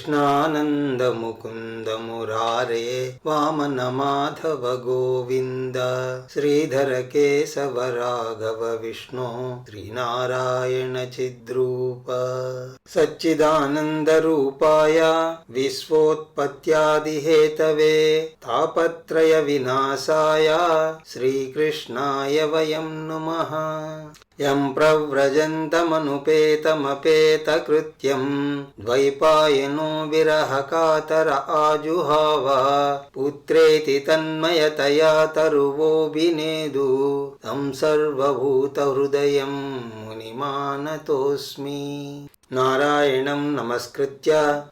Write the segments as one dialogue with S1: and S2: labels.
S1: కృష్ణానంద ముకుంద మురారే వామన మాధవ గోవింద శ్రీధర కేశవ రాఘవ విష్ణు శ్రీనారాయణ చిద్రూప సచ్చిదానంద రూపాయ విశ్వోత్పత్యాది హేతవే తాపత్రయ వినాశాయ శ్రీకృష్ణాయ వయం నుమః. యం ప్రవ్రజంతమనుపేతమపేతకృత్యం ద్వైపాయనో విరహకాతర ఆజుహావ పుత్రేతి తన్మయతయా తరువోభినేదు తం సర్వభూతహృదయం మునిమానతోస్మి. నారాయణం నమస్కృత్య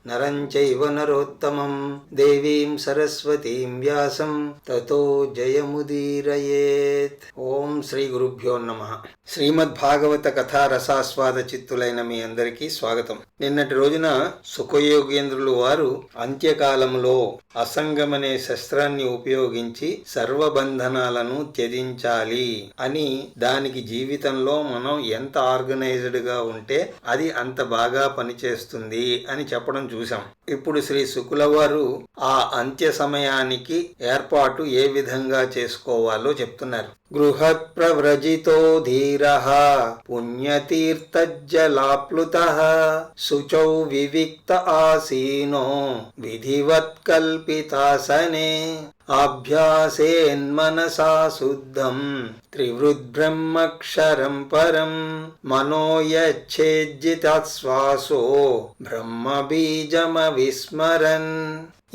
S1: నరం చైవ నరోత్తమం దేవీం సరస్వతీం వ్యాసం తతో జయముదీరయేత్. ఓం శ్రీ గురుభ్యో నమః. శ్రీమద్భాగవత కథా రసాస్వాద చిత్తులైన మీ అందరికీ స్వాగతం. నిన్నటి రోజున సుఖయోగేంద్రులు వారు అంత్యకాలంలో అసంగమనే శస్త్రాన్ని ఉపయోగించి సర్వబంధనాలను త్యజించాలి అని, దానికి జీవితంలో మనం ఎంత ఆర్గనైజ్డ్ గా ఉంటే అది అంత బాగా పనిచేస్తుంది అని చెప్పడం చూసాం. ఇప్పుడు శ్రీ శుకుల వారు ఆ అంత్య సమయానికి ఏర్పాటు ఏ విధంగా చేసుకోవాలో చెప్తున్నారు. గృహత్ ప్రవ్రజితో ధీరః పుణ్యతీర్థజ్జలాప్లుతః శుచౌ వివిక్త ఆసీనో విధివత్ కల్పితాసనే అభ్యాసేన్మనసా శుద్ధం త్రివృద్బ్రహ్మక్షరం పరం మనోయచ్ఛేజ్జితశ్వాసో బ్రహ్మబీజమవిస్మరన్.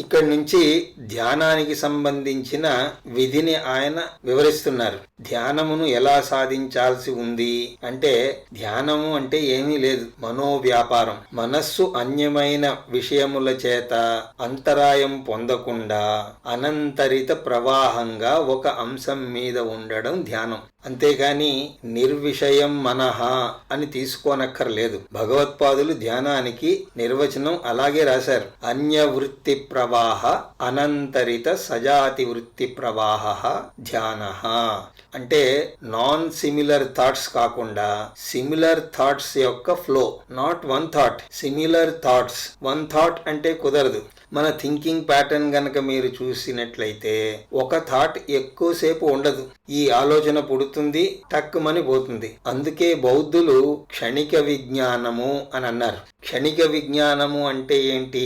S1: ఇక్కడి నుంచి ధ్యానానికి సంబంధించిన విధిని ఆయన వివరిస్తున్నారు. ధ్యానమును ఎలా సాధించాల్సి ఉంది అంటే, ధ్యానము అంటే ఏమీ లేదు, మనోవ్యాపారం. మనస్సు అన్యమైన విషయముల చేత అంతరాయం పొందకుండా అనంతరిత ప్రవాహంగా ఒక అంశం మీద ఉండడం ధ్యానం. అంతేగాని నిర్విషయం మనః అని తీసుకోనక్కర్లేదు. భగవత్పాదులు ధ్యానానికి నిర్వచనం అలాగే రాశారు. అన్యవృత్తి ప్రవాహ అనంతరిత సజాతి వృత్తి ప్రవాహ ధ్యానః. అంటే నాన్ సిమిలర్ థాట్స్ కాకుండా సిమిలర్ థాట్స్ యొక్క flow, not one thought, similar thoughts. One thought అంటే కుదరదు. మన థింకింగ్ ప్యాటర్న్ గనక మీరు చూసినట్లయితే ఒక థాట్ ఎక్కువసేపు ఉండదు. ఈ ఆలోచన పుడుతుంది, టక్కుమని పోతుంది. అందుకే బౌద్ధులు క్షణిక విజ్ఞానము అని అన్నారు. క్షణిక విజ్ఞానము అంటే ఏంటి?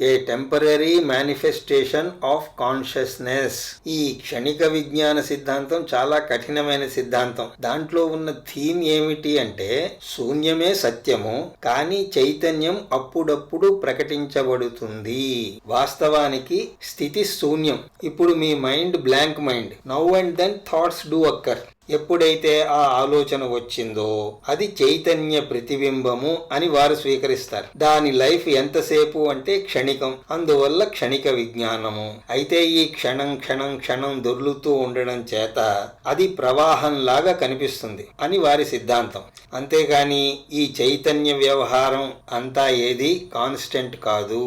S1: ఏ టెంపరరీ మేనిఫెస్టేషన్ ఆఫ్ కాన్షియస్నెస్. ఈ క్షణిక విజ్ఞాన సిద్ధాంతం చాలా కఠినమైన సిద్ధాంతం. దాంట్లో ఉన్న థీమ్ ఏమిటి అంటే, శూన్యమే సత్యము, కానీ చైతన్యం అప్పుడప్పుడు ప్రకటించబడుతుంది. వాస్తవానికి స్థితి శూన్యం. ఇప్పుడు మీ mind blank mind. Now and then thoughts do occur. ఎప్పుడైతే ఆ ఆలోచన వచ్చిందో అది చైతన్య ప్రతిబింబము అని వారు స్వీకరిస్తారు. దాని లైఫ్ ఎంతసేపు అంటే క్షణికం. అందువల్ల క్షణిక విజ్ఞానము. అయితే ఈ క్షణం క్షణం క్షణం దొర్లుతూ ఉండడం చేత అది ప్రవాహంలాగా కనిపిస్తుంది అని వారి సిద్ధాంతం. అంతేగాని ఈ చైతన్య వ్యవహారం అంతా ఏది కాన్స్టెంట్ కాదు.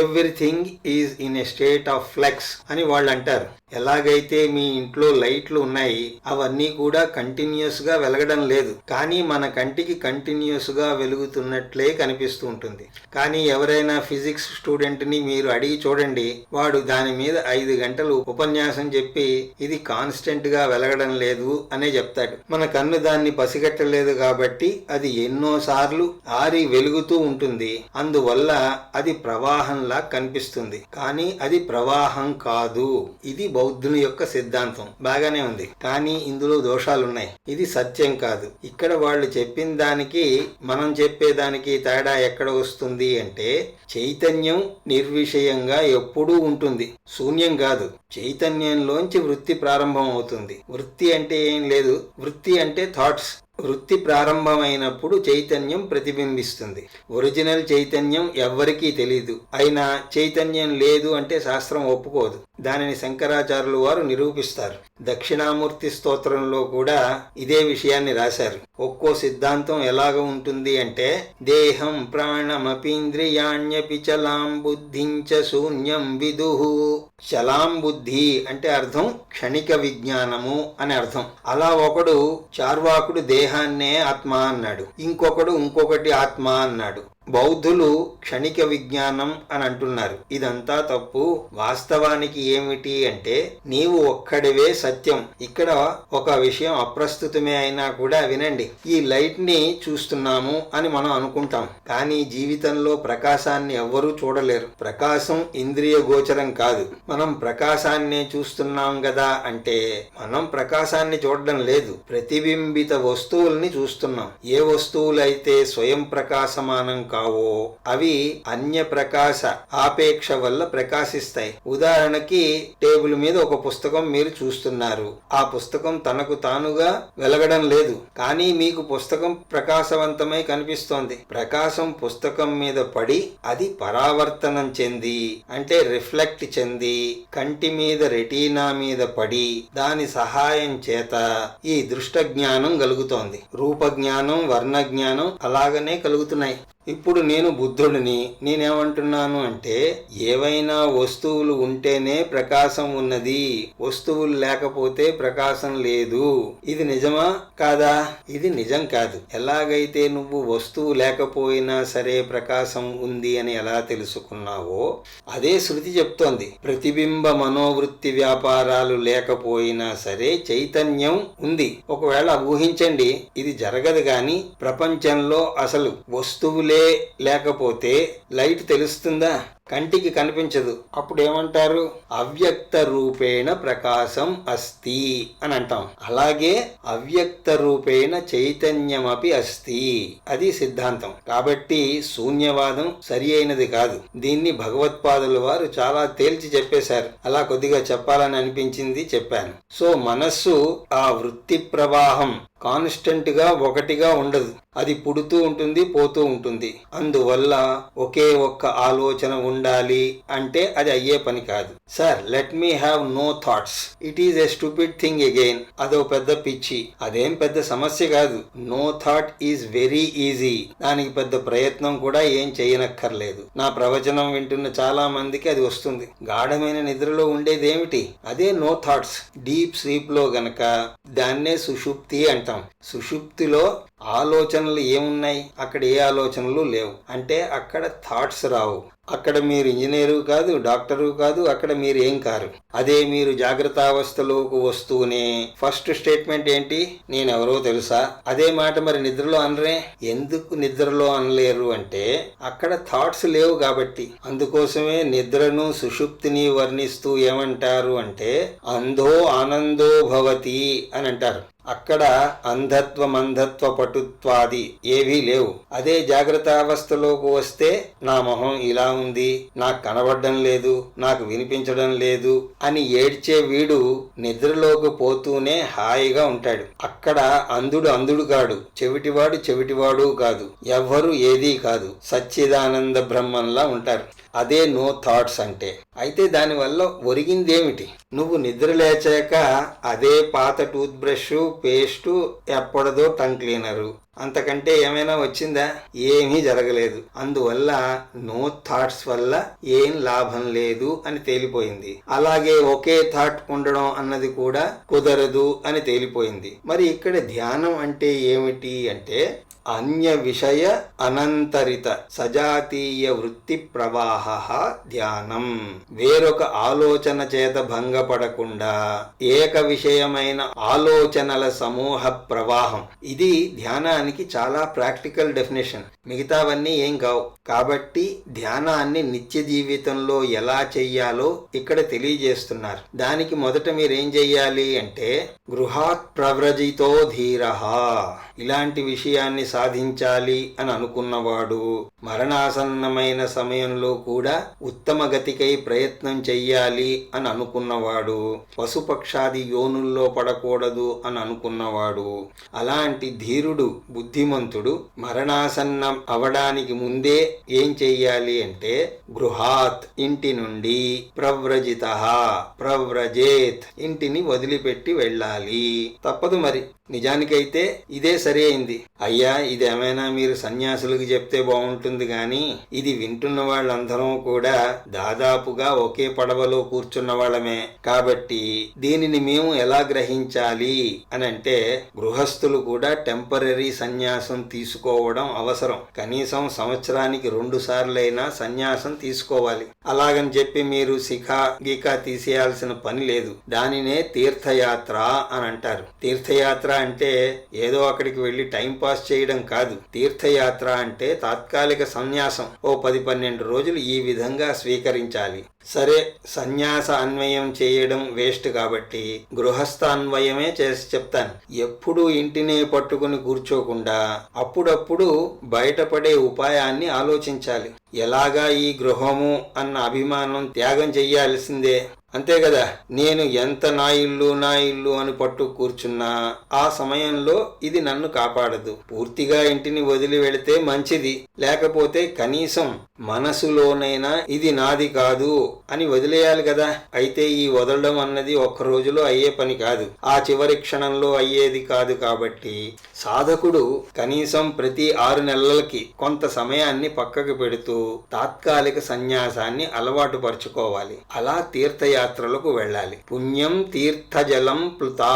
S1: Everything is in a state of flux అని వాళ్ళు అంటారు. ఎలాగైతే మీ ఇంట్లో లైట్లు ఉన్నాయి, అవన్నీ కూడా కంటిన్యూస్ గా వెలగడం లేదు, కానీ మన కంటికి కంటిన్యూస్ గా వెలుగుతున్నట్లే కనిపిస్తూ ఉంటుంది. కానీ ఎవరైనా ఫిజిక్స్ స్టూడెంట్ ని మీరు అడిగి చూడండి, వాడు దాని మీద 5 గంటలు ఉపన్యాసం చెప్పి ఇది కాన్స్టెంట్ గా వెలగడం లేదు అనే చెప్తాడు. మన కన్ను దాన్ని పసిగట్టలేదు కాబట్టి అది ఎన్నోసార్లు ఆరి వెలుగుతూ ఉంటుంది. అందువల్ల అది ప్రవాహంలా కనిపిస్తుంది, కానీ అది ప్రవాహం కాదు. ఇది బౌద్ధుని యొక్క సిద్ధాంతం. బాగానే ఉంది, కానీ ఇందులో దోషాలున్నాయి. ఇది సత్యం కాదు. ఇక్కడ వాళ్ళు చెప్పిన దానికి మనం చెప్పేదానికి తేడా ఎక్కడ వస్తుంది అంటే, చైతన్యం నిర్విషయంగా ఎప్పుడూ ఉంటుంది, శూన్యం కాదు. చైతన్యంలోంచి వృత్తి ప్రారంభం అవుతుంది. వృత్తి అంటే ఏం లేదు, వృత్తి అంటే థాట్స్. వృత్తి ప్రారంభమైనప్పుడు చైతన్యం ప్రతిబింబిస్తుంది. ఒరిజినల్ చైతన్యం ఎవ్వరికీ తెలీదు. అయినా చైతన్యం లేదు అంటే శాస్త్రం ఒప్పుకోదు. దానిని శంకరాచార్యులు వారు నిరూపిస్తారు. దక్షిణామూర్తి స్తోత్రంలో కూడా ఇదే విషయాన్ని రాశారు. ఒక్కో సిద్ధాంతం ఎలాగ ఉంటుంది అంటే, దేహం ప్రాణమపీంద్రియాణ్యపి చలాం బుద్ధించ శూన్యం విదుః. చలాం బుద్ధి అంటే అర్థం క్షణిక విజ్ఞానము అని అర్థం. అలా ఒకడు చార్వాకుడు దేహాన్నే ఆత్మ అన్నాడు, ఇంకొకటి ఆత్మ అన్నాడు. బౌద్ధులు క్షణిక విజ్ఞానం అని అంటున్నారు. ఇదంతా తప్పు. వాస్తవానికి ఏమిటి అంటే నీవు ఒక్కడివే సత్యం. ఇక్కడ ఒక విషయం అప్రస్తుతమే అయినా కూడా వినండి. ఈ లైట్ ని చూస్తున్నాము అని మనం అనుకుంటాం, కానీ జీవితంలో ప్రకాశాన్ని ఎవ్వరూ చూడలేరు. ప్రకాశం ఇంద్రియ గోచరం కాదు. మనం ప్రకాశాన్నే చూస్తున్నాం కదా అంటే మనం ప్రకాశాన్ని చూడడం లేదు, ప్రతిబింబిత వస్తువుల్ని చూస్తున్నాం. ఏ వస్తువులైతే స్వయం ప్రకాశమానం కావో అవి అన్య ప్రకాశ ఆపేక్ష వల్ల ప్రకాశిస్తాయి. ఉదాహరణకి టేబుల్ మీద ఒక పుస్తకం మీరు చూస్తున్నారు. ఆ పుస్తకం తనకు తానుగా వెలగడం లేదు, కానీ మీకు పుస్తకం ప్రకాశవంతమై కనిపిస్తోంది. ప్రకాశం పుస్తకం మీద పడి అది పరావర్తనం చెంది అంటే రిఫ్లెక్ట్ చెంది కంటి మీద రెటీనా మీద పడి దాని సహాయం చేత ఈ దృష్ట జ్ఞానం కలుగుతోంది. రూప జ్ఞానం, వర్ణ జ్ఞానం అలాగనే కలుగుతున్నాయి. ఇప్పుడు నేను బుద్ధుడిని. నేనేమంటున్నాను అంటే ఏవైనా వస్తువులు ఉంటేనే ప్రకాశం ఉన్నది, వస్తువులు లేకపోతే ప్రకాశం లేదు. ఇది నిజమా కాదా? ఇది నిజం కాదు. ఎలాగైతే నువ్వు వస్తువు లేకపోయినా సరే ప్రకాశం ఉంది అని ఎలా తెలుసుకున్నావో అదే శృతి చెప్తోంది. ప్రతిబింబ మనోవృత్తి వ్యాపారాలు లేకపోయినా సరే చైతన్యం ఉంది. ఒకవేళ ఊహించండి, ఇది జరగదు గాని ప్రపంచంలో అసలు వస్తువులే లేకపోతే లైట్ తెలుస్తుందా? కంటికి కనిపించదు. అప్పుడు ఏమంటారు? అవ్యక్త రూపేణ ప్రకాశం అస్తి అని అంటాం. అలాగే అవ్యక్త రూపేణ చైతన్యమపి అస్తి, అది సిద్ధాంతం. కాబట్టి శూన్యవాదం సరి అయినది కాదు. దీన్ని భగవత్పాదుల వారు చాలా తేల్చి చెప్పేశారు. అలా కొద్దిగా చెప్పాలని అనిపించింది, చెప్పాను. సో మనస్సు ఆ వృత్తి ప్రవాహం కాన్స్టెంట్ గా ఒకటిగా ఉండదు. అది పుడుతూ ఉంటుంది, పోతూ ఉంటుంది. అందువల్ల ఒకే ఒక్క ఆలోచన ఉండాలి అంటే అది అయ్యే పని కాదు. Sir, let me have no thoughts, it is a stupid thing again. అదో పెద్ద పిచ్చి, అదేం పెద్ద సమస్య కాదు. No thought is very easy. దానికి పెద్ద ప్రయత్నం కూడా ఏం చేయనక్కర్లేదు. నా ప్రవచనం వింటున్న చాలా మందికి అది వస్తుంది. గాఢమైన నిద్రలో ఉండేదేమిటి? అదే నో థాట్స్. డీప్ స్లీప్ లో గనక దాన్నే సుషుప్తి అంటాం. సుషుప్తిలో ఆలోచనలు ఏమున్నాయి? అక్కడ ఏ ఆలోచనలు లేవు. అంటే అక్కడ థాట్స్ రావు. అక్కడ మీరు ఇంజనీరు కాదు, డాక్టరు కాదు, అక్కడ మీరు ఏం కారు. అదే మీరు జాగ్రత్త అవస్థలోకి వస్తూనే ఫస్ట్ స్టేట్మెంట్ ఏంటి? నేనెవరో తెలుసా? అదే మాట మరి నిద్రలో అనరే. ఎందుకు నిద్రలో అనలేరు అంటే అక్కడ థాట్స్ లేవు కాబట్టి. అందుకోసమే నిద్రను సుషుప్తిని వర్ణిస్తూ ఏమంటారు అంటే అంధో ఆనందో భవతి అని అంటారు. అక్కడ అంధత్వ మంధత్వ పటుత్వాది ఏవీ లేవు. అదే జాగ్రత్త అవస్థలోకి వస్తే నా మొహం ఇలా ఉంది, నాకు కనబడడం లేదు, నాకు వినిపించడం లేదు అని ఏడ్చే వీడు నిద్రలోకి పోతూనే హాయిగా ఉంటాడు. అక్కడ అంధుడు అంధుడు కాడు, చెవిటివాడు చెవిటివాడు కాదు, ఎవ్వరు ఏదీ కాదు, సచ్చిదానంద బ్రహ్మంలా ఉంటారు. అదే నో థాట్స్ అంటే. అయితే దానివల్ల ఒరిగిందేమిటి? నువ్వు నిద్ర లేచాక అదే పాత టూత్ బ్రష్, పేస్టు, ఎప్పటిదో టంగ్ క్లీనరు, అంతకంటే ఏమైనా వచ్చిందా? ఏమీ జరగలేదు. అందువల్ల నో థాట్స్ వల్ల ఏం లాభం లేదు అని తేలిపోయింది. అలాగే ఒకే థాట్ ఉండడం అన్నది కూడా కుదరదు అని తేలిపోయింది. మరి ఇక్కడ ధ్యానం అంటే ఏమిటి అంటే అన్య విషయ అనంతరిత సజాతీయ వృత్తి ప్రవాహ ధ్యానం. వేరొక ఆలోచన చేత భంగపడకుండా ఏక విషయమైన ఆలోచనల సమూహ ప్రవాహం. ఇది ధ్యానానికి చాలా ప్రాక్టికల్ డెఫినేషన్. మిగతావన్నీ ఏం కావు. కాబట్టి ధ్యానాన్ని నిత్య జీవితంలో ఎలా చెయ్యాలో ఇక్కడ తెలియజేస్తున్నారు. దానికి మొదట మీరేం చెయ్యాలి అంటే గృహాత్ ప్రవ్రజితో ధీరః. ఇలాంటి విషయాన్ని సాధించాలి అని అనుకున్నవాడు మరణాసన్నమైన సమయంలో కూడా ఉత్తమ గతికై ప్రయత్నం చెయ్యాలి అని అనుకున్నవాడు, పశుపక్షాది యోనుల్లో పడకూడదు అని అనుకున్నవాడు, అలాంటి ధీరుడు బుద్ధిమంతుడు మరణాసన్నం అవడానికి ముందే ఏం చెయ్యాలి అంటే గృహాత్ ఇంటి నుండి, ప్రవ్రజితః ప్రవ్రజేత్ ఇంటిని వదిలిపెట్టి వెళ్ళాలి. తప్పదు మరి. నిజానికైతే ఇదే సరి అయింది. అయ్యా, ఇదేమైనా మీరు సన్యాసులకు చెప్తే బాగుంటుంది గాని ఇది వింటున్న వాళ్ళందరం కూడా దాదాపుగా ఒకే పడవలో కూర్చున్న వాళ్ళమే. కాబట్టి దీనిని మేము ఎలా గ్రహించాలి అని అంటే, గృహస్థులు కూడా టెంపరరీ సన్యాసం తీసుకోవడం అవసరం. కనీసం సంవత్సరానికి 2 సార్లైనా సన్యాసం తీసుకోవాలి. అలాగని చెప్పి మీరు శిఖా గీకా తీసేయాల్సిన పని లేదు. దానినే తీర్థయాత్ర అని అంటారు. తీర్థయాత్ర అంటే ఏదో అక్కడికి వెళ్లి టైం పాస్ చేయడం కాదు. తీర్థయాత్ర అంటే తాత్కాలిక సన్యాసం. ఓ 10-12 రోజులు ఈ విధంగా స్వీకరించాలి. సరే, సన్యాస అన్వయం చేయడం వేస్ట్ కాబట్టి గృహస్థ అన్వయమే చేసి చెప్తాను. ఎప్పుడూ ఇంటినే పట్టుకుని కూర్చోకుండా అప్పుడప్పుడు బయటపడే ఉపాయాన్ని ఆలోచించాలి. ఎలాగా ఈ గృహము అన్న అభిమానం త్యాగం చెయ్యాల్సిందే. అంతే కదా. నేను ఎంత నా ఇల్లు అని పట్టు కూర్చున్నా ఆ సమయంలో ఇది నన్ను కాపాడదు. పూర్తిగా ఇంటిని వదిలి వెళితే మంచిది. లేకపోతే కనీసం మనసులోనైనా ఇది నాది కాదు అని వదిలేయాలి కదా. అయితే ఈ వదలడం అన్నది ఒక్క రోజులో అయ్యే పని కాదు. ఆ చివరి క్షణంలో అయ్యేది కాదు. కాబట్టి సాధకుడు కనీసం ప్రతి 6 నెలలకి కొంత సమయాన్ని పక్కకు పెడుతూ తాత్కాలిక సన్యాసాన్ని అలవాటు పరుచుకోవాలి. అలా తీర్థయాత్రలకు వెళ్ళాలి. పుణ్యం తీర్థజలం ప్లుతా.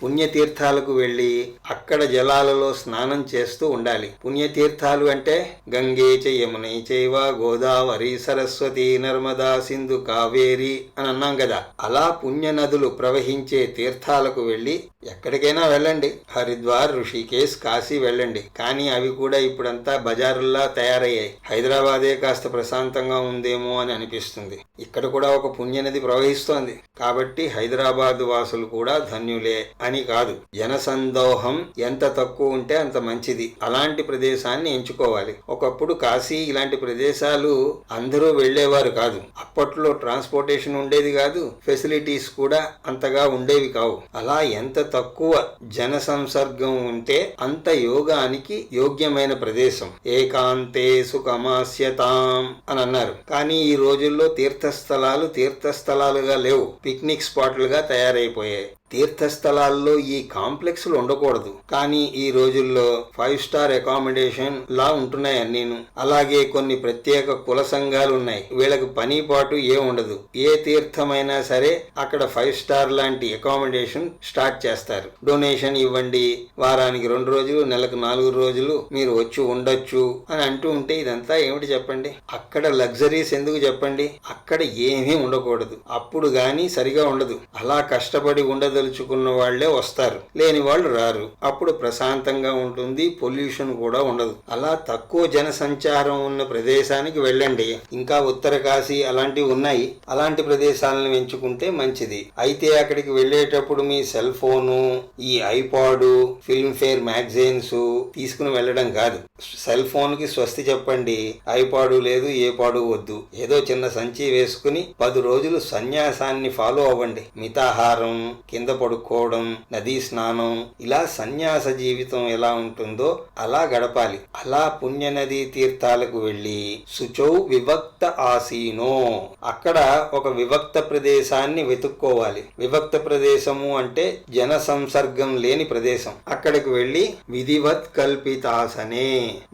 S1: పుణ్యతీర్థాలకు వెళ్లి అక్కడ జలాలలో స్నానం చేస్తూ ఉండాలి. పుణ్యతీర్థాలు అంటే గంగే చ యమునై చైవ గోదావరి సరస్వతి నర్మదా సింధు కావేరి అని అన్నాం కదా. అలా పుణ్య నదులు ప్రవహించే తీర్థాలకు వెళ్లి ఎక్కడికైనా వెళ్ళండి. హరిద్వార్, ఋషికేశ్, కాశీ వెళ్ళండి. కానీ అవి కూడా ఇప్పుడంతా బజారుల్లా తయారయ్యాయి. హైదరాబాదే కాస్త ప్రశాంతంగా ఉందేమో అని అనిపిస్తుంది. ఇక్కడ కూడా ఒక పుణ్యనది ప్రవహిస్తోంది. కాబట్టి హైదరాబాద్ వాసులు కూడా ధన్యులే అని కాదు. జనసందోహం ఎంత తక్కువ ఉంటే అంత మంచిది. అలాంటి ప్రదేశాన్ని ఎంచుకోవాలి. ఒకప్పుడు కాశీ ఇలాంటి ప్రదేశాలు అందరూ వెళ్లేవారు కాదు. అప్పట్లో ట్రాన్స్పోర్టేషన్ ఉండేది కాదు. ఫెసిలిటీస్ కూడా అంతగా ఉండేవి కావు. అలా ఎంత తక్కువ జన సంసర్గం ఉంటే అంత యోగానికి యోగ్యమైన ప్రదేశం. ఏకాంతే సుఖమాస్యతాం అని అన్నారు. కానీ ఈ రోజుల్లో తీర్థస్థలాలుగా లేవు. పిక్నిక్ స్పాట్లుగా తయారైపోయాయి. తీర్థస్థలాల్లో ఈ కాంప్లెక్స్లు ఉండకూడదు. కానీ ఈ రోజుల్లో 5 స్టార్ అకామిడేషన్ లా ఉంటున్నాయి అన్నీను. అలాగే కొన్ని ప్రత్యేక కుల సంఘాలు ఉన్నాయి. వీళ్ళకి పని పాటు ఉండదు. ఏ తీర్థమైనా సరే అక్కడ 5 స్టార్ లాంటి అకామిడేషన్ స్టార్ట్ చేస్తారు. డొనేషన్ ఇవ్వండి, వారానికి 2 రోజులు, నెలకు 4 రోజులు మీరు వచ్చి ఉండొచ్చు అని అంటూ ఉంటే ఇదంతా ఏమిటి చెప్పండి? అక్కడ లగ్జరీస్ ఎందుకు చెప్పండి? అక్కడ ఏమీ ఉండకూడదు. అప్పుడు గాని సరిగా ఉండదు. అలా కష్టపడి ఉండదలుచుకున్న వాళ్లే వస్తారు, లేని వాళ్ళు రారు. అప్పుడు ప్రశాంతంగా ఉంటుంది, పొల్యూషన్ కూడా ఉండదు. అలా తక్కువ జన సంచారం ఉన్న ప్రదేశానికి వెళ్ళండి. ఇంకా ఉత్తర కాశీ అలాంటివి ఉన్నాయి. అలాంటి ప్రదేశాలను ఎంచుకుంటే మంచిది. అయితే అక్కడికి వెళ్ళేటప్పుడు మీ సెల్ ఫోను, ఈ ఐపాడ్, ఫిల్మ్ ఫేర్ మ్యాగజైన్స్ తీసుకుని వెళ్ళడం కాదు. సెల్ ఫోన్ కి స్వస్తి చెప్పండి. ఐపాడు లేదు, ఏ పాడు వద్దు. ఏదో చిన్న సంచి వేసుకుని 10 రోజులు సన్యాసాన్ని ఫాలో అవ్వండి. మితాహారం, కింద పడుకోవడం, నదీ స్నానం, ఇలా సన్యాస జీవితం ఎలా ఉంటుందో అలా గడపాలి. అలా పుణ్య నదీ తీర్థాలకు వెళ్లి శుచౌ విభక్త ఆసీనో, అక్కడ ఒక విభక్త ప్రదేశాన్ని వెతుక్కోవాలి. విభక్త ప్రదేశము అంటే జన సంసర్గం లేని ప్రదేశం. అక్కడికి వెళ్లి విధివత్ కల్పితాసనే,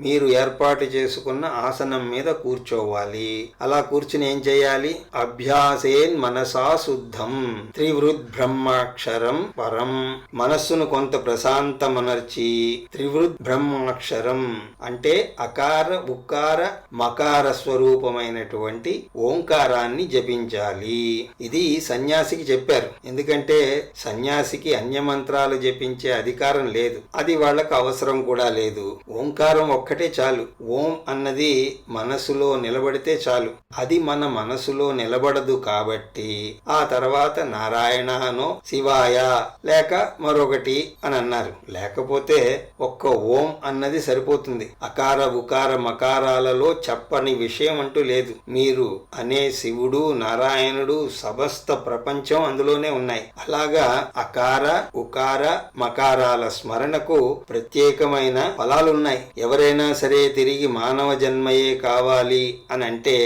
S1: మీరు ఏర్పాటు చేసుకున్న ఆసనం మీద కూర్చోవాలి. అలా కూర్చుని ఏం చేయాలి? అభ్యాసేన్ మనసా శుద్ధం త్రివృద్ బ్రహ్మాక్షరం పరం, మనస్సును కొంత ప్రశాంతమనర్చి త్రివృద్ బ్రహ్మాక్షరం అంటే అకార ఉకార మకార స్వరూపమైనటువంటి ఓంకారాన్ని జపించాలి. ఇది సన్యాసికి చెప్పారు. ఎందుకంటే సన్యాసికి అన్య మంత్రాలు జపించే అధికారం లేదు. అది వాళ్ళకు అవసరం కూడా లేదు. ఓంకారం ఒక్కటే చాలు. ఓం అన్నది మనసులో నిలబడితే చాలు. అది మన మనసులో నిలబడదు కాబట్టి ఆ తర్వాత నారాయణనో శివాయ లేక మరొకటి అని అన్నారు. లేకపోతే ఒక్క ఓం అన్నది సరిపోతుంది. అకార ఉకార మకారాలలో చెప్పని విషయం అంటూ లేదు. మీరు అనే శివుడు, నారాయణుడు, సమస్త ప్రపంచం అందులోనే ఉన్నాయి. అలాగా అకార ఉకార మకారాల స్మరణకు ప్రత్యేకమైన ఫలాలున్నాయి. ఎవరైనా సరే తిరిగి మానవ జన్మయే కావాలి అని అంటే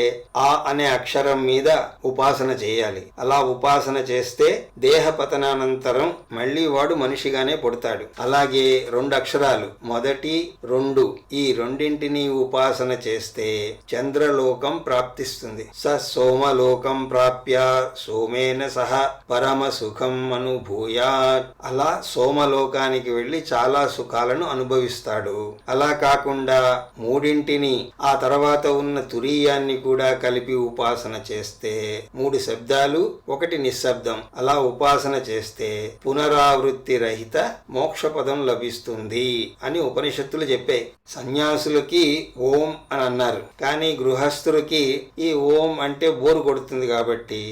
S1: ఆ అనే అక్షరం మీద ఉపాసన చేయాలి. అలా ఉపాసన చేస్తే దేహ పతనాన్ని జన్మానంతరం మళ్ళీ వాడు మనిషిగానే పుడతాడు. అలాగే 2 అక్షరాలు, మొదటి 2, ఈ రెండింటినీ ఉపాసన చేస్తే చంద్రలోకం ప్రాప్తిస్తుంది. సోమలోకం ప్రాప్య సోమేన సహ పరమ సుఖం అనుభూయాత్. అలా సోమలోకానికి వెళ్లి చాలా సుఖాలను అనుభవిస్తాడు. అలా కాకుండా మూడింటిని ఆ తర్వాత ఉన్న తురీయాన్ని కూడా కలిపి ఉపాసన చేస్తే 3 శబ్దాలు 1 నిశ్శబ్దం అలా ఉపాసన చేస్తే పునరావృత్తి రహిత మోక్షపదం లభిస్తుంది అని ఉపనిషత్తులు చెప్పాయి. సన్యాసులకి ఓం అని అన్నారు, కానీ గృహస్థులకి ఈ ఓం అంటే బోరు కొడుతుంది కాబట్టి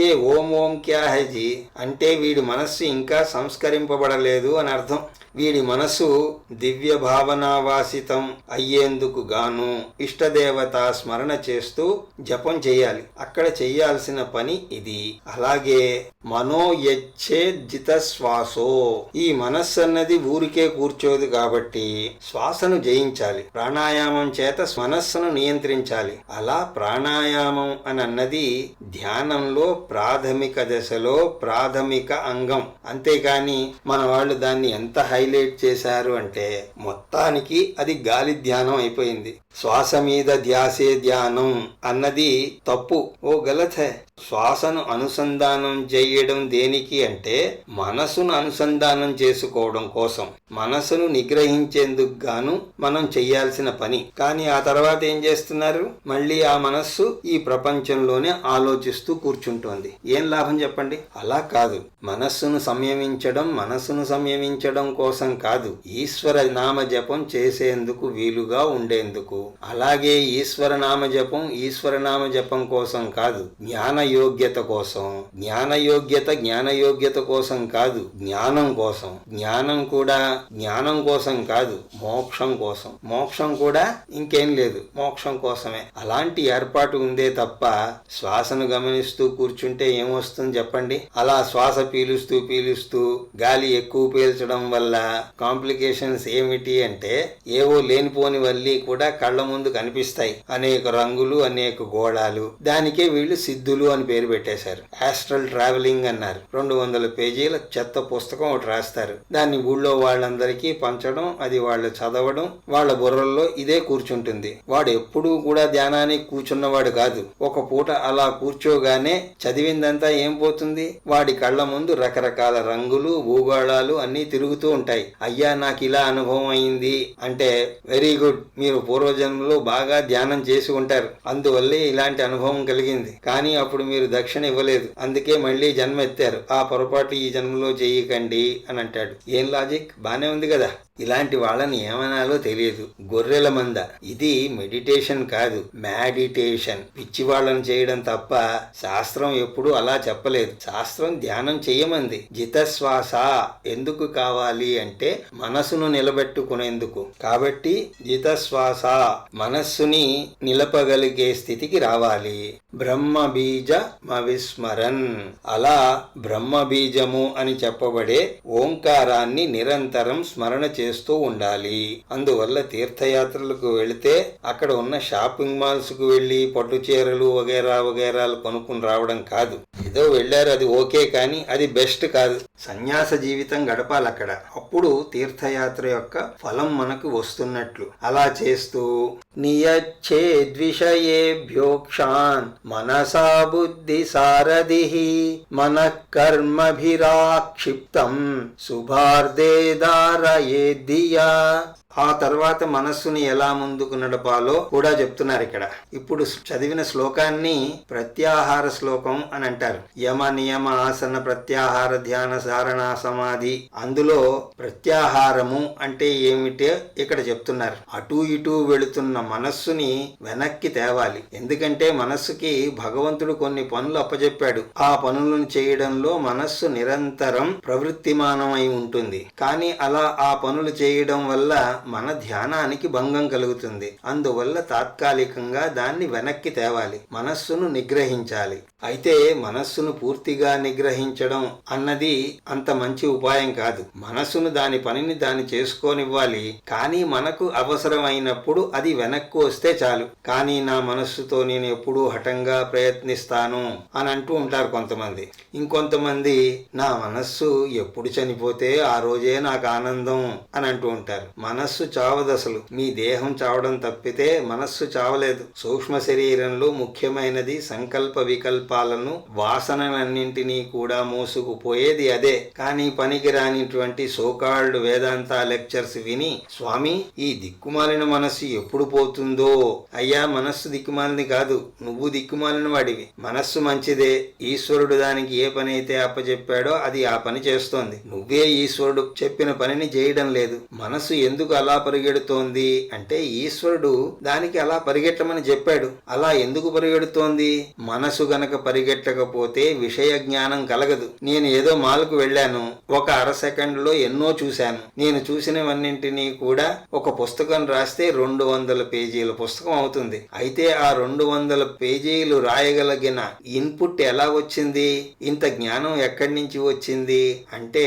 S1: ఏ ఓం ఓం క్యా హై జీ అంటే వీడి మనస్సు ఇంకా సంస్కరింపబడలేదు అని అర్థం. వీడి మనసు దివ్య భావనావాసితం అయ్యేందుకు గాను ఇష్టదేవతా స్మరణ చేస్తూ జపం చేయాలి. అక్కడ చెయ్యాల్సిన పని ఇది. అలాగే మనోయచ్ఛేజిత శ్వాసో, ఈ మనస్సు అన్నది ఊరికే కూర్చోదు కాబట్టి శ్వాసను జయించాలి. ప్రాణాయామం చేత మనస్సును నియంత్రించాలి. అలా ప్రాణాయామం అని అన్నది ధ్యానంలో ప్రాథమిక దశలో ప్రాథమిక అంగం. అంతేకాని మన వాళ్ళు దాన్ని ఎంత హైలైట్ చేశారు అంటే మొత్తానికి అది గాలి ధ్యానం అయిపోయింది. శ్వాస మీద ధ్యాసే ధ్యానం అన్నది తప్పు. ఓ గలత్ హై. శ్వాసను అనుసంధానం చేయడం దేనికి అంటే మనసును అనుసంధానం చేసుకోవడం కోసం, మనసును నిగ్రహించేందుకు గాను మనం చెయ్యాల్సిన పని. కానీ ఆ తర్వాత ఏం చేస్తున్నారు, మళ్ళీ ఆ మనస్సు ఈ ప్రపంచంలోనే ఆలోచిస్తూ కూర్చుంటోంది. ఏం లాభం చెప్పండి? అలా కాదు. మనస్సును సంయమించడం కోసం కాదు, ఈశ్వర నామ జపం చేసేందుకు వీలుగా ఉండేందుకు. అలాగే ఈశ్వర నామ జపం కోసం కాదు, జ్ఞానయోగ్యత కోసం. జ్ఞానయోగ్యత కోసం కాదు, జ్ఞానం కోసం. జ్ఞానం కోసం కాదు, మోక్షం కూడా ఇంకేం లేదు, మోక్షం కోసమే. అలాంటి ఏర్పాటు ఉందే తప్ప శ్వాసను గమనిస్తూ కూర్చుంటే ఏమొస్తుంది చెప్పండి? అలా శ్వాస పీలుస్తూ గాలి ఎక్కువ పీల్చడం వల్ల కాంప్లికేషన్స్ ఏమిటి అంటే ఏవో లేనిపోని వల్లి కూడా కళ్ళ ముందు కనిపిస్తాయి. అనేక రంగులు, అనేక గోళాలు. దానికే వీళ్ళు సిద్ధులు అని పేరు పెట్టేశారు. ఆస్ట్రల్ ట్రావెలింగ్ అన్నారు. 200 పేజీల చెత్త పుస్తకం ఒకటి రాస్తారు. దాన్ని ఊళ్ళో వాళ్ళందరికీ పంచడం, అది వాళ్ళు చదవడం, వాళ్ళ బుర్రల్లో ఇదే కూర్చుంటుంది. వాడు ఎప్పుడూ కూడా ధ్యానానికి కూర్చున్నవాడు కాదు. ఒక పూట అలా కూర్చోగానే చదివిందంతా ఏం పోతుంది? వాడి కళ్ళ ముందు రకరకాల రంగులు, భూగోళాలు అన్నీ తిరుగుతూ ఉంటాయి. అయ్యా నాకు ఇలా అనుభవం అయింది అంటే వెరీ గుడ్, మీరు పూర్వజన్మలో బాగా ధ్యానం చేసి ఉంటారు, అందువల్లే ఇలాంటి అనుభవం కలిగింది. కానీ అప్పుడు మీరు దక్షిణ ఇవ్వలేదు, అందుకే మళ్ళీ జన్మ ఎత్తారు. ఆ పొరపాటు ఈ జన్మలో చేయకండి అని అంటాడు. ఏం లాజిక్? బానే ఉంది కదా. ఇలాంటి వాళ్ళని ఏమనాలో తెలియదు. గొర్రెల మంద. ఇది మెడిటేషన్ కాదు, మ్యాడిటేషన్. పిచ్చి వాళ్ళని చేయడం తప్ప శాస్త్రం ఎప్పుడూ అలా చెప్పలేదు. శాస్త్రం ధ్యానం చెయ్యమంది. జితశ్వాస ఎందుకు కావాలి అంటే మనసును నిలబెట్టుకునేందుకు. కాబట్టి జితశ్వాస, మనస్సుని నిలపగలిగే స్థితికి రావాలి. బ్రహ్మ బీజ విస్మరన్. అలా బ్రహ్మ బీజము అని చెప్పబడే ఓంకారాన్ని నిరంతరం స్మరణ చేస్తూ ఉండాలి. అందువల్ల తీర్థయాత్రలకు వెళితే అక్కడ ఉన్న షాపింగ్ మాల్స్ కు వెళ్లి పట్టు చీరలు వగేరాలు కొనుక్కుని రావడం కాదు. ఏదో వెళ్ళారు, అది ఓకే, కానీ అది బెస్ట్ కాదు. సన్యాస జీవితం గడపాలి అక్కడ. అప్పుడు తీర్థయాత్ర యొక్క ఫలం మనకు వస్తున్నట్లు. అలా చేస్తూ నియచ్చేద్విషయేభ్యోక్షాన్ మనసా బుద్ధి సారథి మన కర్మభిరాక్షిప్తం శుభార్దే దారయేద్దియా. ఆ తర్వాత మనస్సుని ఎలా ముందుకు నడపాలో కూడా చెప్తున్నారు ఇక్కడ. ఇప్పుడు చదివిన శ్లోకాన్ని ప్రత్యాహార శ్లోకం అని అంటారు. యమ నియమ ఆసన ప్రత్యాహార ధ్యాన ధారణ సమాధి. అందులో ప్రత్యాహారము అంటే ఏమిటో ఇక్కడ చెప్తున్నారు. అటు ఇటు వెళుతున్న మనస్సుని వెనక్కి తేవాలి. ఎందుకంటే మనస్సుకి భగవంతుడు కొన్ని పనులు అప్పచెప్పాడు. ఆ పనులను చేయడంలో మనస్సు నిరంతరం ప్రవృత్తిమానమై ఉంటుంది. కానీ అలా ఆ పనులు చేయడం వల్ల మన ధ్యానానికి భంగం కలుగుతుంది. అందువల్ల తాత్కాలికంగా దాన్ని వెనక్కి తేవాలి, మనస్సును నిగ్రహించాలి. అయితే మనస్సును పూర్తిగా నిగ్రహించడం అన్నది అంత మంచి ఉపాయం కాదు. మనస్సును దాని పనిని దాన్ని చేసుకోనివ్వాలి. కానీ మనకు అవసరమైనప్పుడు అది వెనక్కు వస్తే చాలు. కానీ నా మనస్సుతో నేను ఎప్పుడూ హఠంగా ప్రయత్నిస్తాను అని అంటూ ఉంటారు కొంతమంది. ఇంకొంతమంది నా మనస్సు ఎప్పుడు చనిపోతే ఆ రోజే నాకు ఆనందం అని అంటూ ఉంటారు. మనస్సు చావదసలు. మీ దేహం చావడం తప్పితే మనస్సు చావలేదు. సూక్ష్మ శరీరంలో ముఖ్యమైనది సంకల్ప వికల్పాలను, వాసనలన్నింటినీ కూడా మోసుకుపోయేది అదే. కానీ పనికి రానిటువంటి సోకాల్డ్ వేదాంత లెక్చర్స్ విని, స్వామి ఈ దిక్కుమాలిన మనస్సు ఎప్పుడు పోతుందో. అయ్యా, మనస్సు దిక్కుమాలింది కాదు, నువ్వు దిక్కుమాలిన వాడివి. మనస్సు మంచిదే. ఈశ్వరుడు దానికి ఏ పని అయితే అప్పచెప్పాడో అది ఆ పని చేస్తోంది. నువ్వే ఈశ్వరుడు చెప్పిన పనిని చేయడం లేదు. మనస్సు ఎందుకు అలా పరిగెడుతోంది అంటే ఈశ్వరుడు దానికి అలా పరిగెట్టమని చెప్పాడు. అలా ఎందుకు పరిగెడుతోంది? మనసు గనక పరిగెట్టకపోతే విషయ జ్ఞానం కలగదు. నేను ఏదో మాల్కు వెళ్ళాను, ఒక అర సెకండ్లో ఎన్నో చూశాను. నేను చూసినవన్నింటినీ కూడా ఒక పుస్తకం రాస్తే 200 పేజీల పుస్తకం అవుతుంది. అయితే ఆ 200 పేజీలు రాయగలిగిన ఇన్పుట్ ఎలా వచ్చింది? ఇంత జ్ఞానం ఎక్కడి నుంచి వచ్చింది అంటే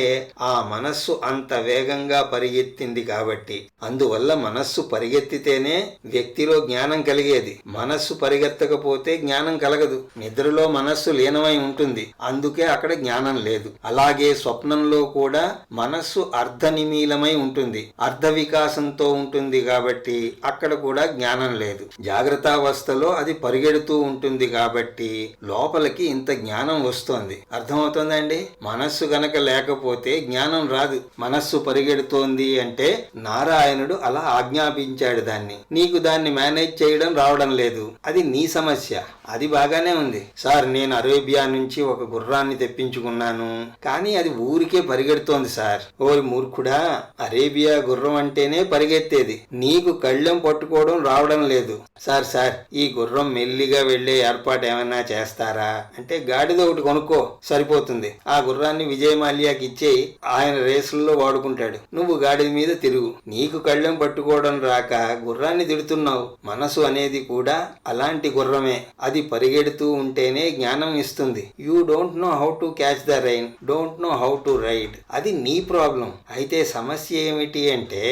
S1: ఆ మనస్సు అంత వేగంగా పరిగెత్తింది కాబట్టి. అందువల్ల మనస్సు పరిగెత్తితేనే వ్యక్తిలో జ్ఞానం కలిగేది. మనస్సు పరిగెత్తకపోతే జ్ఞానం కలగదు. నిద్రలో మనస్సు లీనమై ఉంటుంది, అందుకే అక్కడ జ్ఞానం లేదు. అలాగే స్వప్నంలో కూడా మనస్సు అర్ధనిమీలమై ఉంటుంది, అర్ధ వికాసంతో ఉంటుంది కాబట్టి అక్కడ కూడా జ్ఞానం లేదు. జాగ్రత్తావస్థలో అది పరిగెడుతూ ఉంటుంది కాబట్టి లోపలికి ఇంత జ్ఞానం వస్తోంది. అర్థమవుతుందండి? మనస్సు గనక లేకపోతే జ్ఞానం రాదు. మనస్సు పరిగెడుతోంది అంటే నారాయణుడు అలా ఆజ్ఞాపించాడు దాన్ని. నీకు దాన్ని మేనేజ్ చేయడం రావడం లేదు, అది నీ సమస్య. అది బాగానే ఉంది. సార్, నేను అరేబియా నుంచి ఒక గుర్రాన్ని తెప్పించుకున్నాను, కానీ అది ఊరికే పరిగెడుతోంది సార్. ఓరి మూర్ఖుడా, అరేబియా గుర్రం అంటేనే పరిగెత్తేది, నీకు కళ్ళెం పట్టుకోవడం రావడం లేదు. సార్ ఈ గుర్రం మెల్లిగా వెళ్లే ఏర్పాటు ఏమైనా చేస్తారా అంటే, గాడిద ఒకటి కొనుక్కో సరిపోతుంది. ఆ గుర్రాన్ని విజయ్ మాల్యాకి ఇచ్చే ఆయన రేసుల్లో వాడుకుంటాడు, నువ్వు గాడిద మీద తిరుగు. నీకు కళ్ళెం పట్టుకోవడం రాక గుర్రాన్ని తిడుతున్నావు. మనసు అనేది కూడా అలాంటి గుర్రమే. అది పరిగెడుతూ ఉంటేనే జ్ఞానం ఇస్తుంది. You don't know how to catch the rain, don't know how to ride. అది నీ ప్రాబ్లం. అయితే సమస్య ఏమిటి అంటే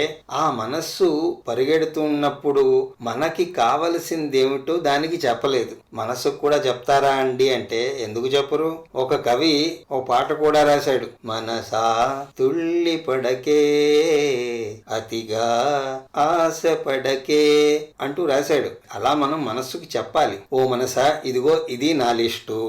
S1: ఆ మనస్సు పరిగెడుతున్నప్పుడు మనకి కావలసిందేమిటో దానికి చెప్పలేదు. మనస్సుకు కూడా చెప్తారా అండి అంటే ఎందుకు చెప్పరు? ఒక కవి ఓ పాట కూడా రాశాడు, మనసా తుళ్ళి పడకే అతిగా ఆశ పడకే అంటూ రాశాడు. అలా మనం మనస్సుకి చెప్పాలి, ఓ మనసా ఇదిగో ఇది నా లిస్టు,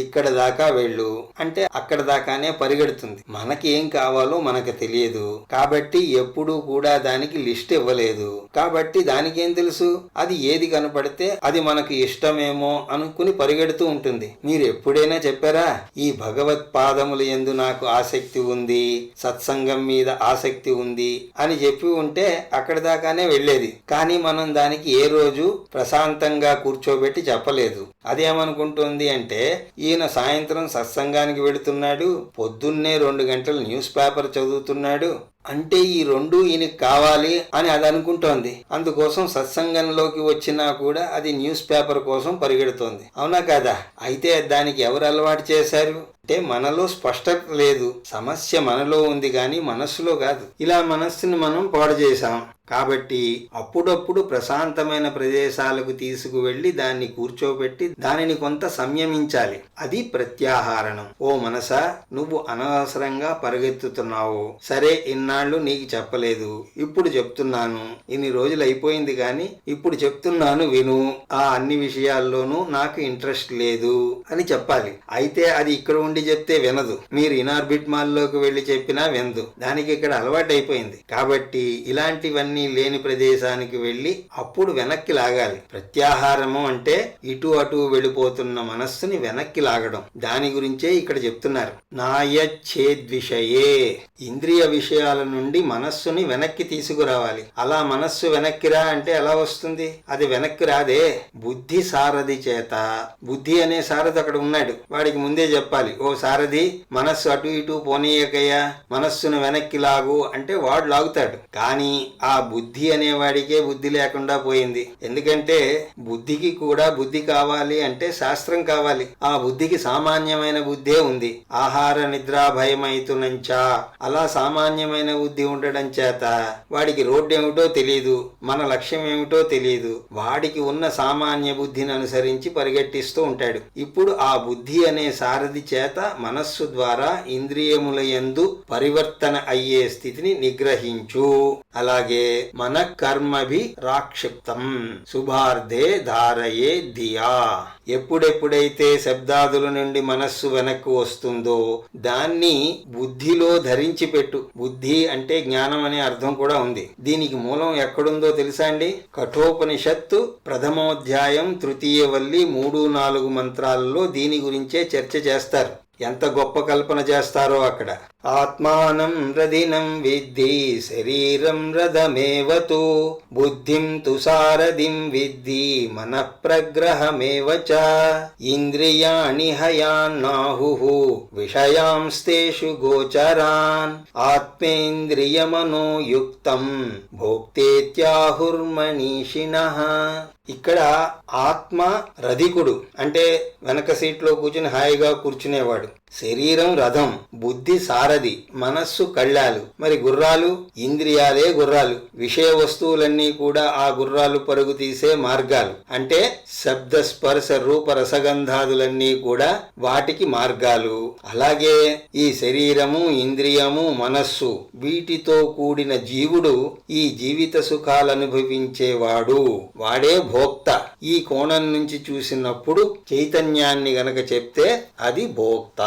S1: ఇక్కడ దాకా వెళ్ళు అంటే అక్కడ దాకానే పరిగెడుతుంది. మనకి ఏం కావాలో మనకు తెలియదు కాబట్టి ఎప్పుడూ కూడా దానికి లిస్ట్ ఇవ్వలేదు. కాబట్టి దానికి ఏం తెలుసు? అది ఏది కనపడితే అది మనకు ఇష్టమేమో అనుకుని పరిగెడుతూ ఉంటుంది. మీరు ఎప్పుడైనా చెప్పారా, ఈ భగవత్ పాదములు యందు నాకు ఆసక్తి ఉంది, సత్సంగం మీద ఆసక్తి ఉంది అని చెప్పి ఉంటే అక్కడి దాకానే వెళ్ళేది. కానీ మనం దానికి ఏ రోజు ప్రశాంతంగా కూర్చోబెట్టి చెప్పలేదు. అదేమనుకుంటుంది అంటే ఈయన సాయంత్రం సత్సంగానికి వెళుతున్నాడు, పొద్దున్నే 2 గంటలు న్యూస్ పేపర్ చదువుతున్నాడు అంటే ఈ రెండు ఈయనకి కావాలి అని అది అనుకుంటోంది. అందుకోసం సత్సంగంలోకి వచ్చినా కూడా అది న్యూస్ పేపర్ కోసం పరిగెడుతోంది. అవునా కాదా? అయితే దానికి ఎవరు అలవాటు చేశారు అంటే మనలో స్పష్టత లేదు. సమస్య మనలో ఉంది కానీ మనస్సులో కాదు. ఇలా మనస్సుని మనం పాడు చేశాం. కాబట్టి అప్పుడప్పుడు ప్రశాంతమైన ప్రదేశాలకు తీసుకువెళ్లి దాన్ని కూర్చోబెట్టి దానిని కొంత సంయమించాలి. అది ప్రత్యాహారణం. ఓ మనసా, నువ్వు అనవసరంగా పరిగెత్తుతున్నావు. సరే, ఇన్నాళ్ళు నీకు చెప్పలేదు, ఇప్పుడు చెప్తున్నాను. ఇన్ని రోజులు అయిపోయింది కానీ ఇప్పుడు చెప్తున్నాను విను. ఆ అన్ని విషయాల్లోనూ నాకు ఇంట్రెస్ట్ లేదు అని చెప్పాలి. అయితే అది ఇక్కడ ఉండి చెప్తే వినదు. మీరు ఇనార్బిట్ మాల్లోకి వెళ్లి చెప్పినా వినదు. దానికి ఇక్కడ అలవాటు అయిపోయింది. కాబట్టి ఇలాంటివన్నీ లేని ప్రదేశానికి వెళ్లి అప్పుడు వెనక్కి లాగాలి. ప్రత్యాహారము అంటే ఇటు అటు వెళ్ళిపోతున్న మనస్సుని వెనక్కి లాగడం. దాని గురించే ఇక్కడ చెప్తున్నారు. నాయచ్ఛేద్విషయే, ఇంద్రియ విషయాల నుండి మనస్సుని వెనక్కి తీసుకురావాలి. అలా మనస్సు వెనక్కి రా అంటే ఎలా వస్తుంది? అది వెనక్కి రాదే, బుద్ధి సారథి చేత. బుద్ధి అనే సారథి అక్కడ ఉన్నాడు, వాడికి ముందే చెప్పాలి, ఓ సారథి మనస్సు అటు ఇటు పోనీయకయ్యా, మనస్సును వెనక్కి లాగు అంటే వాడు లాగుతాడు. కానీ ఆ బుద్ధి అనేవాడికే బుద్ధి లేకుండా పోయింది. ఎందుకంటే బుద్ధికి కూడా బుద్ధి కావాలి అంటే శాస్త్రం కావాలి. ఆ బుద్ధికి సామాన్యమైన బుద్ధే ఉంది. ఆహార నిద్ర భయమైతునంచా అలా సామాన్యమైన బుద్ధి ఉండడం చేత వాడికి రోడ్డు ఏమిటో తెలియదు, మన లక్ష్యం ఏమిటో తెలియదు. వాడికి ఉన్న సామాన్య బుద్ధిని అనుసరించి పరిగెట్టిస్తూ ఉంటాడు. ఇప్పుడు ఆ బుద్ధి అనే సారథి చేత మనస్సు ద్వారా ఇంద్రియముల యందు పరివర్తన అయ్యే స్థితిని నిగ్రహించు. అలాగే మన కర్మభి రాక్షిప్తం శుభార్థే ధారయే ధియా. ఎప్పుడెప్పుడైతే శబ్దాదుల నుండి మనస్సు వెనక్కు వస్తుందో దాన్ని బుద్ధిలో ధరించి పెట్టు. బుద్ధి అంటే జ్ఞానం అనే అర్థం కూడా ఉంది. దీనికి మూలం ఎక్కడుందో తెలుసా అండి? కఠోపనిషత్తు ప్రథమోధ్యాయం తృతీయ వల్లి 3-4 మంత్రాలలో దీని గురించే చర్చ చేస్తారు. ఎంత గొప్ప కల్పన చేస్తారో అక్కడ. ఆత్మానం రథినం విద్ధి శరీరం రథమేవతు బుద్ధిం తు సారథిం విద్ధి మనః ప్రగ్రహమేవ చ ఇంద్రియాణి హయాన్నాహుః విషయాంస్తేషు గోచరాన్ ఆత్మేంద్రియమనో యుక్తం భోక్తేత్యాహుర్మనీషిణః. ఇక్కడ ఆత్మ రధికుడు అంటే వెనక సీట్లో కూర్చుని హాయిగా కూర్చునేవాడు. శరీరం రథం, బుద్ధి సారథి, మనస్సు కళ్ళాలు. మరి గుర్రాలు? ఇంద్రియాలే గుర్రాలు. విషయ వస్తువులన్నీ కూడా ఆ గుర్రాలు పరుగు తీసే మార్గాలు. అంటే శబ్ద స్పర్శ రూప రసగంధాదులన్నీ కూడా వాటికి మార్గాలు. అలాగే ఈ శరీరము, ఇంద్రియము, మనస్సు వీటితో కూడిన జీవుడు ఈ జీవిత సుఖాలు అనుభవించేవాడు. వాడే భోక్త. ఈ కోణం నుంచి చూసినప్పుడు చైతన్యాన్ని గనక చెప్తే అది భోక్త.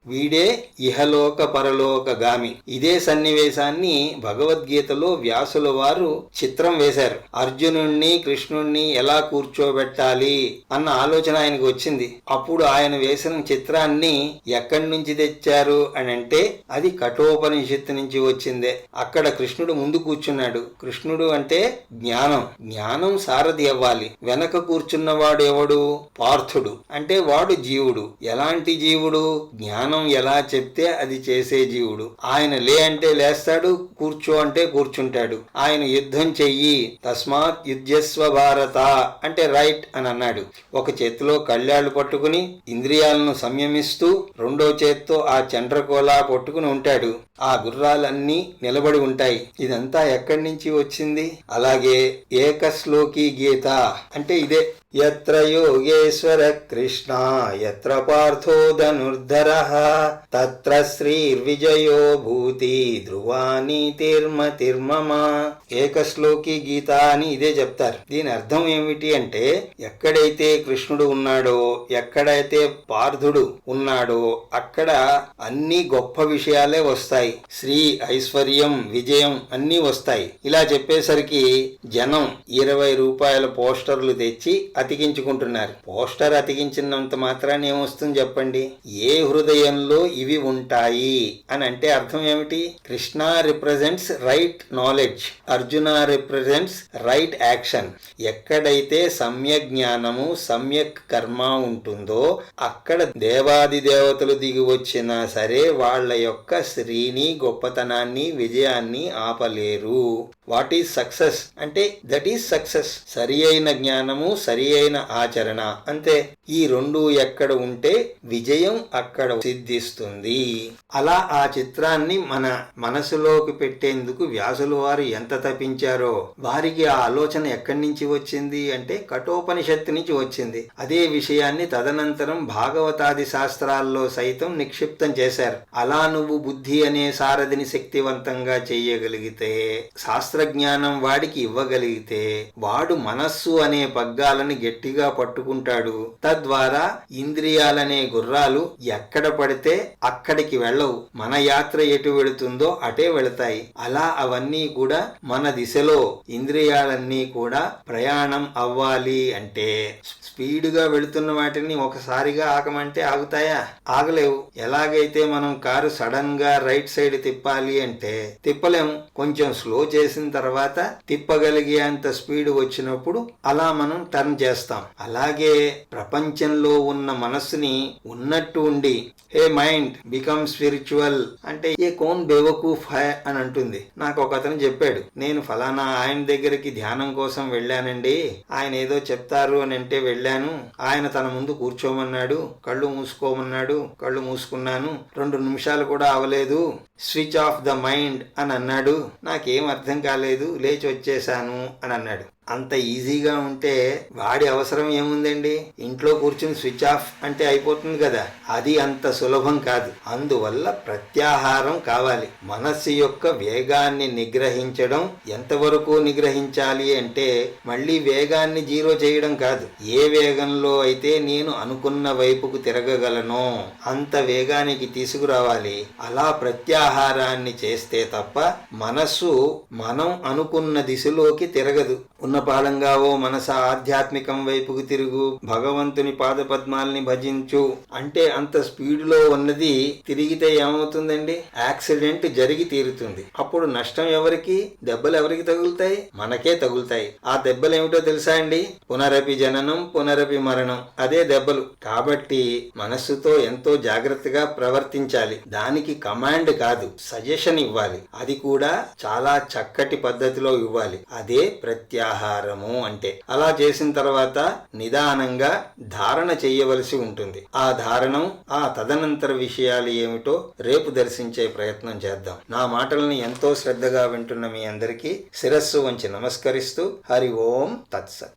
S1: వీడే ఇహలోక పరలోక గామి. ఇదే సన్నివేశాన్ని భగవద్గీతలో వ్యాసుల వారు చిత్రం వేశారు. అర్జునుణ్ణి కృష్ణుణ్ణి ఎలా కూర్చోబెట్టాలి అన్న ఆలోచన ఆయనకు వచ్చింది. అప్పుడు ఆయన వేసిన చిత్రాన్ని ఎక్కడి నుంచి తెచ్చారు అని అంటే అది కఠోపనిషత్తు నుంచి వచ్చిందే. అక్కడ కృష్ణుడు ముందు కూర్చున్నాడు. కృష్ణుడు అంటే జ్ఞానం. జ్ఞానం సారథి అవ్వాలి. వెనక కూర్చున్నవాడు ఎవడు? పార్థుడు. అంటే వాడు జీవుడు. ఎలాంటి జీవుడు? జ్ఞానం ఎలా చెప్తే అది చేసే జీవుడు. ఆయన లే అంటే లేస్తాడు, కూర్చో అంటే కూర్చుంటాడు. ఆయన యుద్ధం చెయ్యి, తస్మాత్ యుధ్యస్వ భారత అంటే రైట్ అని అన్నాడు. ఒక చేతిలో కళ్ళాళ్ళు పట్టుకుని ఇంద్రియాలను సంయమిస్తూ రెండో చేత్తో ఆ చండ్రకోలా పట్టుకుని ఉంటాడు. ఆ గుర్రాలన్నీ నిలబడి ఉంటాయి. ఇదంతా ఎక్కడి నుంచి వచ్చింది? అలాగే ఏకశ్లోకి గీత అంటే ఇదే. యత్ర యోగేశ్వర కృష్ణ యత్ర పార్థో ధనుర్ధరః తత్ర శ్రీర్విజయో భూతి ధ్రువాని తిర్మతిర్మమ. ఏకశ్లోకి గీత అని ఇదే చెప్తారు. దీని అర్థం ఏమిటి అంటే ఎక్కడైతే కృష్ణుడు ఉన్నాడో, ఎక్కడైతే పార్థుడు ఉన్నాడో అక్కడ అన్ని గొప్ప విషయాలే వస్తాయి. శ్రీ, ఐశ్వర్యం, విజయం అన్నీ వస్తాయి. ఇలా చెప్పేసరికి జనం 20 రూపాయల పోస్టర్లు తెచ్చి అతికించుకుంటున్నారు. పోస్టర్ అతికించినంత మాత్రాన్ని ఏమొస్తుంది చెప్పండి? ఏ హృదయంలో ఇవి ఉంటాయి అని అంటే అర్థం ఏమిటి? Krishna represents right knowledge, Arjuna represents right action. ఎక్కడైతే సమ్యక్ జ్ఞానము, సమ్యక్ కర్మ ఉంటుందో అక్కడ దేవాది దేవతలు దిగి వచ్చినా సరే వాళ్ళ యొక్క శ్రీని, గొప్పతనాన్ని, విజయాన్ని ఆపలేరు. వాట్ ఈజ్ సక్సెస్ అంటే దట్ ఈజ్ సక్సెస్. సరి అయిన జ్ఞానము, సరి అయిన ఆచరణ, అంతే. ఈ రెండు ఎక్కడ ఉంటే విజయం అక్కడ సిద్ధిస్తుంది. అలా ఆ చిత్రాన్ని మన మనసులోకి పెట్టేందుకు వ్యాసుల వారు ఎంత తపించారో. వారికి ఆ ఆలోచన ఎక్కడి నుంచి వచ్చింది అంటే కఠోపనిషత్తు నుంచి వచ్చింది. అదే విషయాన్ని తదనంతరం భాగవతాది శాస్త్రాల్లో సైతం నిక్షిప్తం చేశారు. అలా నువ్వు బుద్ధి అనే సారథిని శక్తివంతంగా చెయ్యగలిగితే, శాస్త్రజ్ఞానం వాడికి ఇవ్వగలిగితే, వాడు మనస్సు అనే పగ్గాలని గట్టిగా పట్టుకుంటాడు. తద్వారా ఇంద్రియాలనే గుర్రాలు ఎక్కడ పడితే అక్కడికి వెళ్ళవు. మన యాత్ర ఎటు వెళుతుందో అటే వెళతాయి. అలా అవన్నీ కూడా మన దిశలో ఇంద్రియాలన్నీ కూడా ప్రయాణం అవ్వాలి అంటే స్పీడ్గా వెళుతున్న వాటిని ఒకసారిగా ఆగమంటే ఆగుతాయా? ఆగలేవు. ఎలాగైతే మనం కారు సడన్ గా రైట్ సైడ్ తిప్పాలి అంటే తిప్పలేము. కొంచెం స్లో చేసిన తర్వాత తిప్పగలిగేంత స్పీడ్ వచ్చినప్పుడు అలా మనం టర్న్ చేస్తాం. అలాగే ప్రపంచంలో ఉన్న మనస్సుని ఉన్నట్టు ఉండి హే మైండ్ బికమ్ స్పిరిచువల్ అంటే ఏ కోన్ బేవకూఫ్ హై అని అంటుంది. నాకు ఒక అతను చెప్పాడు, నేను ఫలానా ఆయన దగ్గరికి ధ్యానం కోసం వెళ్ళానండి, ఆయన ఏదో చెప్తారు అని అంటే వెళ్ళాను, ఆయన తన ముందు కూర్చోమన్నాడు, కళ్ళు మూసుకోమన్నాడు, కళ్ళు మూసుకున్నాను, 2 నిమిషాలు కూడా అవలేదు, స్విచ్ ఆఫ్ ద మైండ్ అని అన్నాడు, నాకేం అర్థం కాలేదు, లేచి వచ్చేసాను అని అన్నాడు. అంత ఈజీగా ఉంటే వాడి అవసరం ఏముందండి, ఇంట్లో కూర్చుని స్విచ్ ఆఫ్ అంటే అయిపోతుంది కదా. అది అంత సులభం కాదు. అందువల్ల ప్రత్యాహారం కావాలి. మనస్సు యొక్క వేగాన్ని నిగ్రహించడం ఎంతవరకు నిగ్రహించాలి అంటే మళ్ళీ వేగాన్ని 0 చేయడం కాదు. ఏ వేగంలో అయితే నేను అనుకున్న వైపుకు తిరగగలనో అంత వేగానికి తీసుకురావాలి. అలా ప్రత్యాహారాన్ని చేస్తే తప్ప మనస్సు మనం అనుకున్న దిశలోకి తిరగదు. ఉన్నపాళంగా ఓ మనస ఆధ్యాత్మికం వైపుకు తిరుగు, భగవంతుని పాదపద్మాల్ని భజించు అంటే అంత స్పీడ్లో ఉన్నది తిరిగితే ఏమవుతుందండి, యాక్సిడెంట్ జరిగి తీరుతుంది. అప్పుడు నష్టం ఎవరికి, దెబ్బలు ఎవరికి తగులుతాయి, మనకే తగులుతాయి. ఆ దెబ్బలు ఏమిటో తెలుసా అండి, పునరపి జననం పునరపి మరణం, అదే దెబ్బలు. కాబట్టి మనస్సుతో ఎంతో జాగ్రత్తగా ప్రవర్తించాలి. దానికి కమాండ్ కాదు, సజెషన్ ఇవ్వాలి. అది కూడా చాలా చక్కటి పద్ధతిలో ఇవ్వాలి. అదే ప్రత్యాహారము అంటే. అలా చేసిన తర్వాత నిదానంగా ధారణ చెయ్యవలసి ఉంటుంది. ఆ ధారణం, ఆ తదనంతర విషయాలు ఏమిటో రేపు దర్శించే ప్రయత్నం చేద్దాం. నా మాటల్ని ఎంతో శ్రద్ధగా వింటున్న మీ అందరికీ శిరస్సు వంచి నమస్కరిస్తూ హరి ఓం తత్సత్.